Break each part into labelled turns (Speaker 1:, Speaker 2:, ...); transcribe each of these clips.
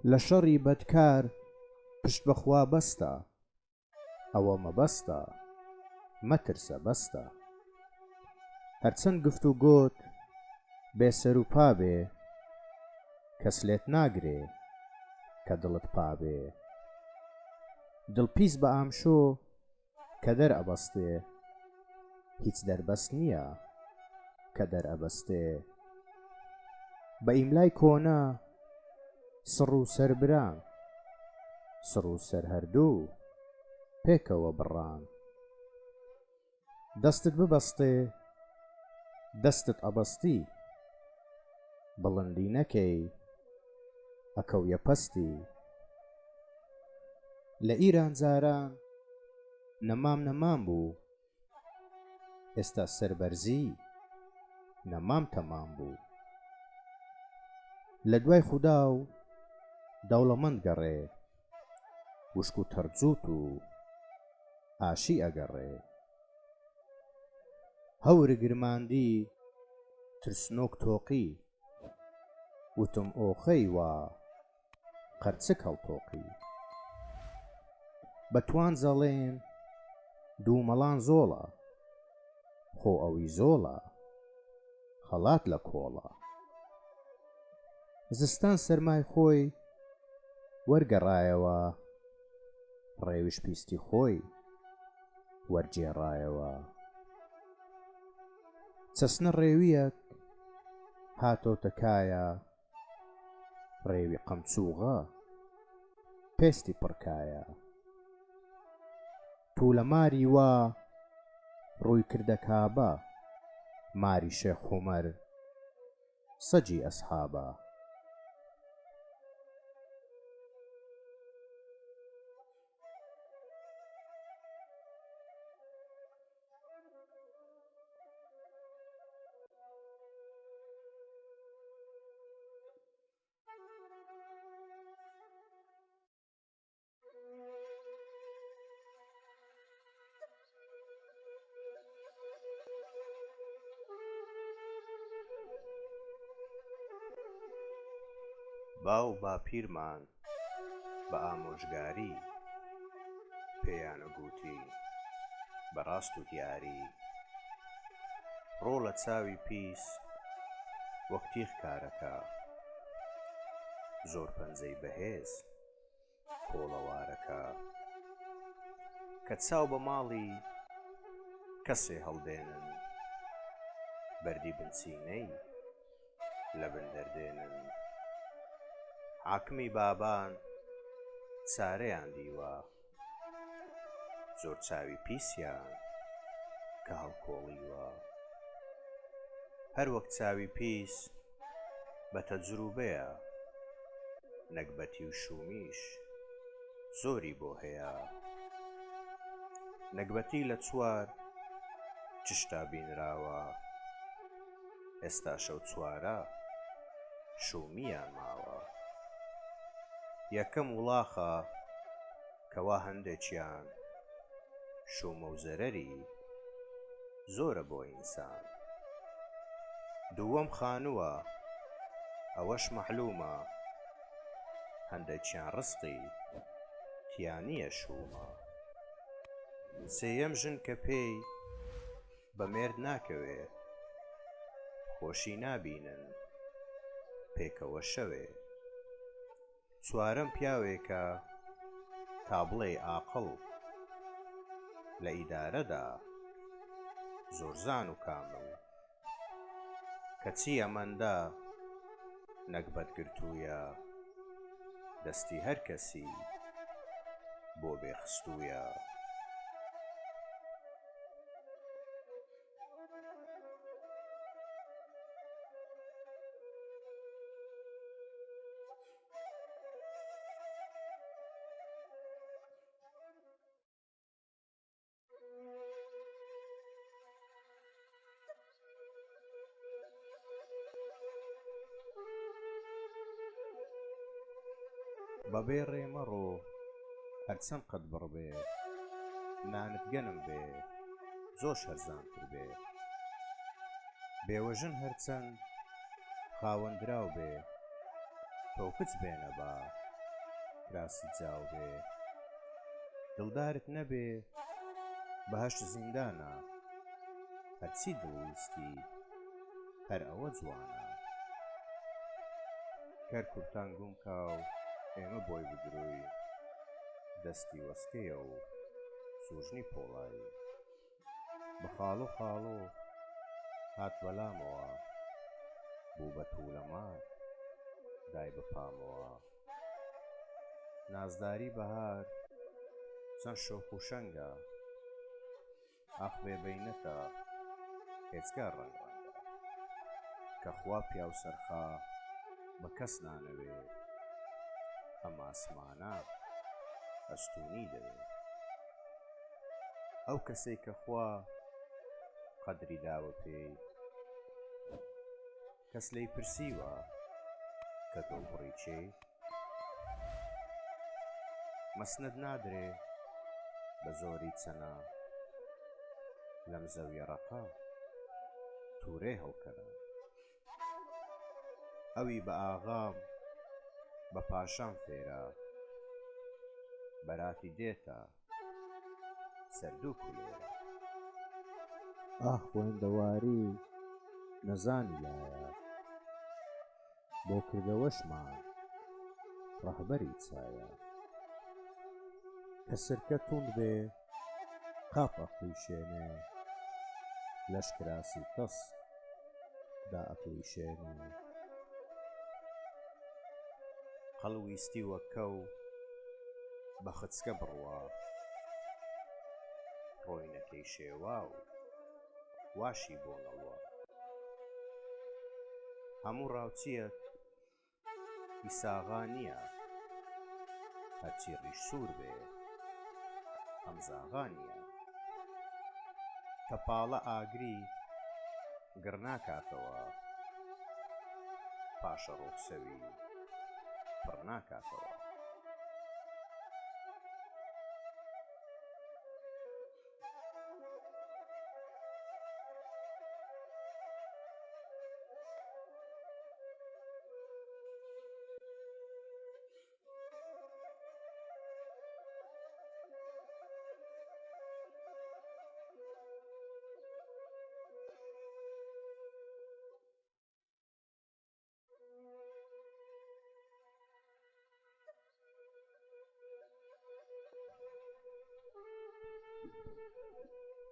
Speaker 1: لە شەڕی بەدکار پشت بەخوا بەستە، ئەوە مەبەستە مەترسە بەستە. هەرچەند گفت و گۆت بێسەر و پابێ، کەس لێت ناگرێ کە دڵت پابێ. دڵپیس بە ئامشۆ کە دەرئەبەستێ، هیچ دەربەست نییە کە دەرئەبەستێ. بە ئیملای کۆنا سڕ و سەربران، سڕ و سەر هەردوو پێکەوە بڕان. دەستت ببەستێ دەستت ئەبەستی، بڵندی نەکەی ئەکەویە پەستی. لە ئیران جاران نەمام نەمام بوو، ئێستا سەربەرزی نەمام تەمام بوو. لە دوای خودا و دەوڵەمەند گەڕێ، وشک و تەرجووت و ئاشی ئەگەڕێ. هەورە گرماندی ترسنۆک تۆقی، وتم ئۆخەی وا قەرچک هەڵتۆقی. بەتوان زەڵێن دوو مەڵان زۆڵە، خۆ ئەوی زۆڵە خەڵات لە کۆڵە. زستان سەرمای خۆی وەرگەڕایەوە، ڕێویش پیستی خۆی وەرجێڕایەوە. چەسنە ڕێویەک هاتۆتە کایە، ڕێوی قەمچووغە پێستی پڕکایە. توولە ماری وا ڕووی کردە کابە، ماری شێخ عومەر سەجی ئەسحابە.
Speaker 2: باو باپیرمان بە ئامۆژگاری، پێیانە گوتی بەڕاست و دیاری. ڕۆ لە چاوی پیس وەک تیغ کارەکە، زۆر پەنجەی بەهێز کۆڵەوارەکە. کە چاو بە ماڵی کەسێ هەڵدێنن، بەردی بنچینەی لە بن دەردێنن. حاکمی بابان چارەیان دیوە، زۆر چاوی پیسیان کە هەڵکۆڵیوە. هەر وەک چاوی پیس بە تەجروبەیە، نەکبەتی و شومیش زۆری بۆ هەیە. نەکبەتی لە چوار چشتا بینراوە، ئێستا شەو چوارە شومیان ماوە. یەکەم وڵاخە کەوا هەندێکیان شومە و زەرەری زۆرە بۆ ئینسان. دووەم خانووە ئەوەش مەحلومە، هەندێکیان ڕزقی تیانیە شومە. سێیەم ژن کە پێی بە مێرد ناکەوێ، خۆشی نابینن پێکەوە شەوێ. چوارەم پیاوێکە تا بڵێ ئاقڵ، لە ئیدارەدا زۆر زان و کامل. کەچی ئەمەندە نەکبەت گرتوویە، دەستی هەر کەسی بۆ بێخستوویە.
Speaker 1: بەبێ ڕێمەڕۆ هەرچەند قەت بڕبێ، نانت گەنم بێ زۆر شەرزانتر بێ. بێوەژن هەرچەند خاوەندراو بێ، تۆ کچ بێنە با
Speaker 2: کراسی جاو بێ دڵدارت نەبێ بەهەشت زیندانە هەرچی دڵویستی هەر ئەوە جوانە کەر کورتان گوم کاو ئێمە بۆی بدروی دەستی وەسکەیە و سوژنی پۆڵایی بە خاڵۆ خاڵۆ هات بەلامەوە بوو بە توولەمات دای بە پامەوە نازداری بەهار چەند شۆخ و شەنگە ئاخ بێبەینەتە هێچکار ڕەنگڕەنگە کە خوا پیاو سەرخا بە کەس نانەوێ ئەم ئاسمانە ئەستوونی دەوێ ئەو کەسەی کە خوا قەدری داوە پێی کەس لێی پرسیوە کە تۆ بڕی چێ مەسنەد نادرێ بە زۆری چەنە لەم زەویە ڕەقە توورێ هەڵکەنە ئەوی بە ئاغام بە پاشان فێرە بەراتی دێتە سەردوو کولێرە
Speaker 1: ئاخ خوێندەواری نەزانی لایە بۆ کردەوەشمان ڕەهبەری چایە کە سرکە توند بێ قاپ ئەقلیشێنێ لەشکراسی تەس دا ئەقلیشێنێ
Speaker 2: هەڵویستی وەک کەو بە خچکە بڕوا ڕۆینەکەی شێوا و واشی بۆ نەڵوە هەموو ڕاوچیەک ئیساغا نییە هەرچی ڕیش سوور بێ ئەمزاغا نییە کە پاڵە ئاگری گڕ ناکاتەوە پاشە ڕۆکسەوی پڕ ناکاتەوە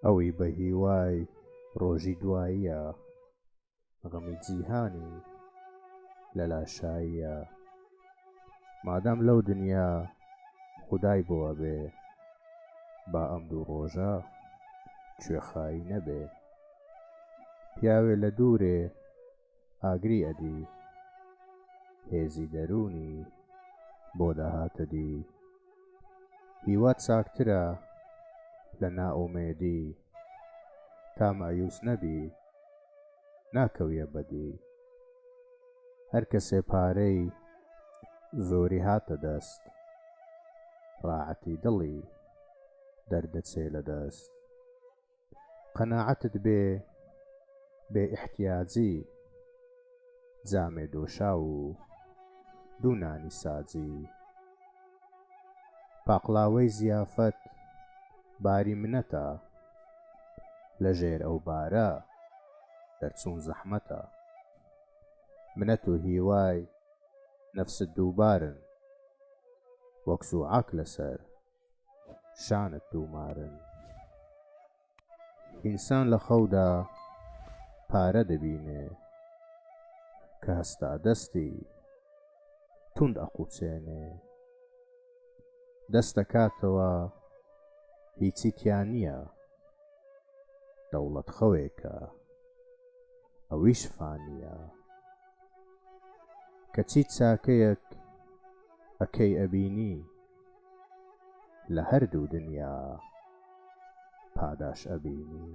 Speaker 1: ئەوی بە هیوای ڕۆژی دواییە غەمی جیهانی لە لاشاییە مادام لەو دنیا خودای بۆوە بێ با ئەم دوو ڕۆژە کوێخایی نەبێ پیاوێ لە دوورێ ئاگری ئەدی هێزی دەرونی بۆ داهاتە دی هیوات چاکترە لە نائومێدی تا مایوس نەبی ناکەویە بەدی هەر کەسێ پارەی زۆری هاتە دەست ڕاحەتی دڵی دەردەچێ لە دەست قەناعەتت بێ بێ ئیحتیاجی جامێ دۆشا و دوو نانی ساجی پاقلاوەی زیافەت باری منەتە لەژێر ئەو بارە دەرچوون زەحمەتە منەت و هیوای نەفست دووبارن وەک سوعاک لەسەر شانت دوومارن ئینسان لە خەودا پارە دەبینێ کە هەستا دەستی توند ئەقوچێنێ دەست دەکاتەوە هیچی تیان نییە دەوڵەت خەوێکە ئەویش فانیە کە چیت چاکەیەک ئەکەی ئەبینی لە هەردوو دنیا پاداش ئەبینی